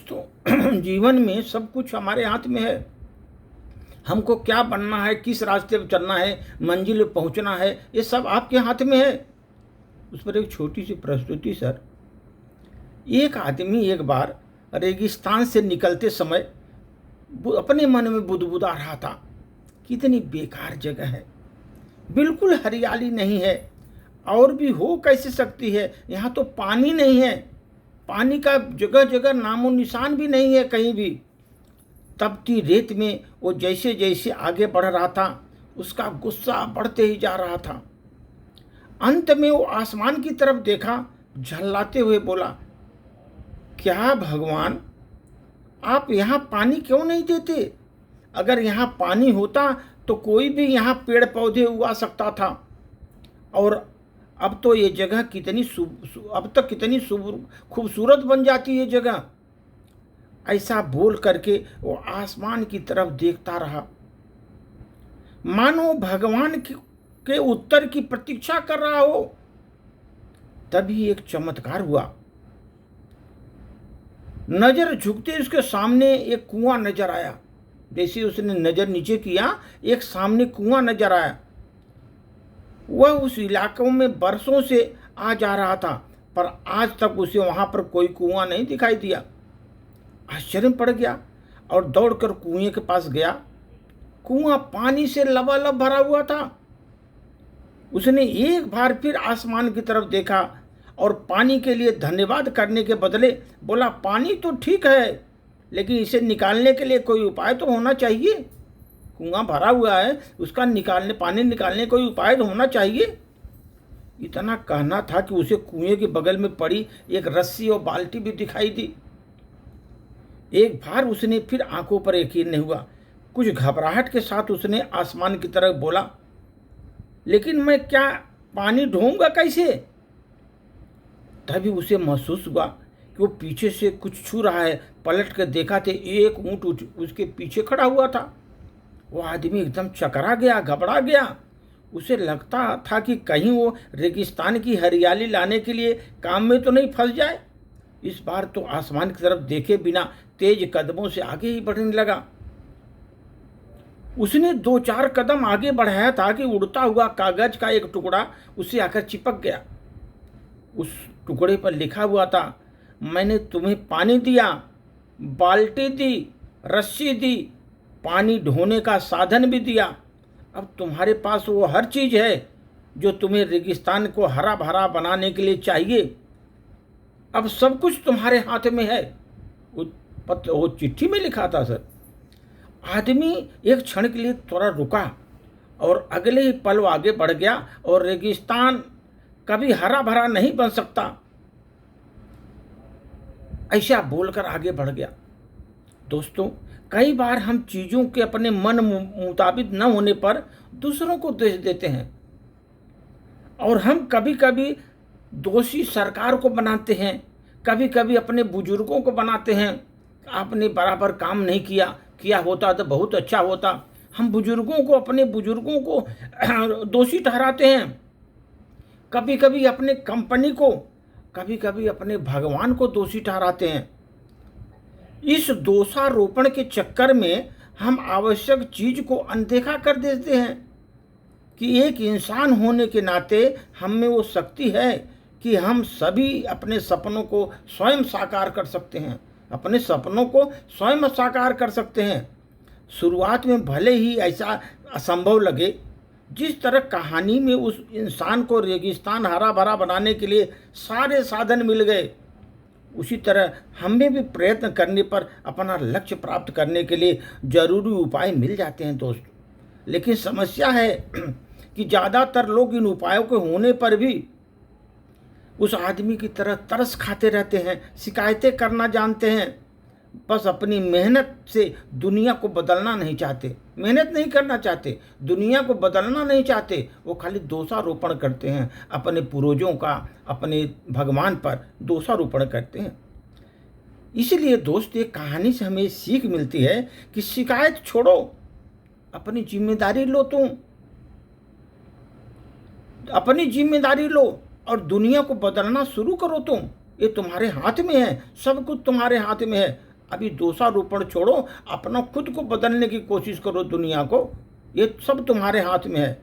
दोस्तों जीवन में सब कुछ हमारे हाथ में है। हमको क्या बनना है, किस रास्ते पर चलना है, मंजिल पे पहुंचना है, ये सब आपके हाथ में है। उस पर एक छोटी सी प्रस्तुति सर। एक आदमी एक बार रेगिस्तान से निकलते समय अपने मन में बुदबुदा रहा था, कितनी बेकार जगह है, बिल्कुल हरियाली नहीं है, और भी हो कैसे सकती है, यहाँ तो पानी नहीं है, पानी का जगह जगह नामो निशान भी नहीं है कहीं भी। तपती रेत में वो जैसे जैसे आगे बढ़ रहा था, उसका गुस्सा बढ़ते ही जा रहा था। अंत में वो आसमान की तरफ देखा, झल्लाते हुए बोला, क्या भगवान, आप यहाँ पानी क्यों नहीं देते? अगर यहाँ पानी होता तो कोई भी यहाँ पेड़ पौधे उगा सकता था, और अब तो ये जगह अब तक कितनी खूबसूरत बन जाती है जगह। ऐसा बोल करके वो आसमान की तरफ देखता रहा, मानो भगवान के उत्तर की प्रतीक्षा कर रहा हो। तभी एक चमत्कार हुआ। नजर झुकते उसके सामने एक कुआं नजर आया। जैसे उसने नजर नीचे किया, एक सामने कुआं नजर आया। वह उस इलाकों में बरसों से आ जा रहा था, पर आज तक उसे वहां पर कोई कुआं नहीं दिखाई दिया। आश्चर्य पड़ गया और दौड़कर कुएं के पास गया। कुआं पानी से लबालब भरा हुआ था। उसने एक बार फिर आसमान की तरफ देखा और पानी के लिए धन्यवाद करने के बदले बोला, पानी तो ठीक है, लेकिन इसे निकालने के लिए कोई उपाय तो होना चाहिए। कुआं भरा हुआ है, उसका पानी निकालने कोई उपाय तो होना चाहिए। इतना कहना था कि उसे कुएं के बगल में पड़ी एक रस्सी और बाल्टी भी दिखाई दी। एक बार उसने फिर आंखों पर यकीन नहीं हुआ। कुछ घबराहट के साथ उसने आसमान की तरफ बोला, लेकिन मैं क्या पानी ढोऊंगा कैसे? तभी उसे महसूस हुआ कि वो पीछे से कुछ छू रहा है। पलट कर देखा तो एक ऊंट उसके पीछे खड़ा हुआ था। वो आदमी एकदम चकरा गया, घबरा गया। उसे लगता था कि कहीं वो रेगिस्तान की हरियाली लाने के लिए काम में तो नहीं फंस जाए। इस बार तो आसमान की तरफ देखे बिना तेज कदमों से आगे ही बढ़ने लगा। उसने 2-4 कदम आगे बढ़ाया था कि उड़ता हुआ कागज का एक टुकड़ा उससे आकर चिपक गया। उस टुकड़े पर लिखा हुआ था, मैंने तुम्हें पानी दिया, बाल्टी दी, रस्सी दी, पानी ढोने का साधन भी दिया। अब तुम्हारे पास वो हर चीज है जो तुम्हें रेगिस्तान को हरा भरा बनाने के लिए चाहिए। अब सब कुछ तुम्हारे हाथ में है। वो चिट्ठी में लिखा था सर। आदमी एक क्षण के लिए थोड़ा रुका और अगले ही पल आगे बढ़ गया, और रेगिस्तान कभी हरा भरा नहीं बन सकता, ऐसा बोलकर आगे बढ़ गया। दोस्तों, कई बार हम चीजों के अपने मन मुताबिक न होने पर दूसरों को दोष देते हैं, और हम कभी कभी दोषी सरकार को बनाते हैं, कभी कभी अपने बुजुर्गों को बनाते हैं। आपने बराबर काम नहीं किया होता तो बहुत अच्छा होता। हम अपने बुजुर्गों को दोषी ठहराते हैं, कभी कभी अपने कंपनी को, कभी कभी अपने भगवान को दोषी ठहराते हैं। इस दोषारोपण के चक्कर में हम आवश्यक चीज को अनदेखा कर देते हैं कि एक इंसान होने के नाते हम में वो शक्ति है कि हम सभी अपने सपनों को स्वयं साकार कर सकते हैं, अपने सपनों को स्वयं साकार कर सकते हैं। शुरुआत में भले ही ऐसा असंभव लगे, जिस तरह कहानी में उस इंसान को रेगिस्तान हरा भरा बनाने के लिए सारे साधन मिल गए, उसी तरह हमें भी प्रयत्न करने पर अपना लक्ष्य प्राप्त करने के लिए जरूरी उपाय मिल जाते हैं दोस्तों। लेकिन समस्या है कि ज़्यादातर लोग इन उपायों के होने पर भी उस आदमी की तरह तरस खाते रहते हैं, शिकायतें करना जानते हैं, बस अपनी मेहनत से दुनिया को बदलना नहीं चाहते, मेहनत नहीं करना चाहते, दुनिया को बदलना नहीं चाहते। वो खाली दोषारोपण करते हैं अपने पूर्वजों का, अपने भगवान पर दोषारोपण करते हैं। इसलिए दोस्त, एक कहानी से हमें सीख मिलती है कि शिकायत छोड़ो, अपनी जिम्मेदारी लो। तुम अपनी जिम्मेदारी लो और दुनिया को बदलना शुरू करो। ये तुम्हारे हाथ में है, सब कुछ तुम्हारे हाथ में है। अभी दोषारोपण छोड़ो, अपना खुद को बदलने की कोशिश करो दुनिया को। ये सब तुम्हारे हाथ में है।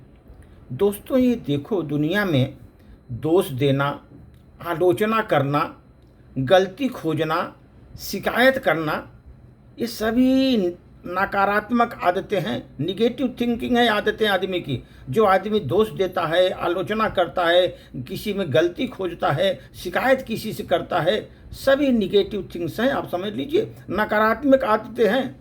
दोस्तों ये देखो, दुनिया में दोष देना, आलोचना करना, गलती खोजना, शिकायत करना, ये सभी नकारात्मक आदतें हैं, निगेटिव थिंकिंग है आदतें आदमी की। जो आदमी दोष देता है, आलोचना करता है, किसी में गलती खोजता है, शिकायत किसी से करता है, सभी निगेटिव थिंग्स हैं। आप समझ लीजिए, नकारात्मक आदतें हैं।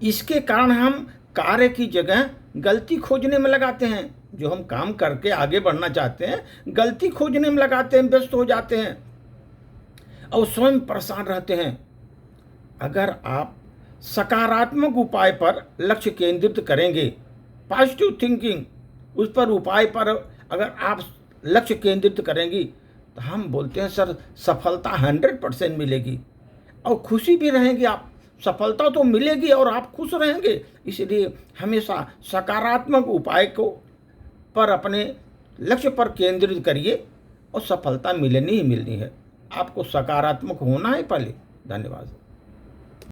इसके कारण हम कार्य की जगह गलती खोजने में लगाते हैं। जो हम काम करके आगे बढ़ना चाहते हैं, गलती खोजने में लगाते हैं, व्यस्त हो जाते हैं और स्वयं परेशान रहते हैं। अगर आप सकारात्मक उपाय पर लक्ष्य केंद्रित करेंगे, पॉजिटिव थिंकिंग, उस पर उपाय पर अगर आप लक्ष्य केंद्रित करेंगी, तो हम बोलते हैं सर सफलता 100% मिलेगी और खुशी भी रहेंगे आप। सफलता तो मिलेगी और आप खुश रहेंगे। इसलिए हमेशा सकारात्मक उपाय को पर अपने लक्ष्य पर केंद्रित करिए और सफलता मिलनी ही मिलनी है। आपको सकारात्मक होना है पहले। धन्यवाद।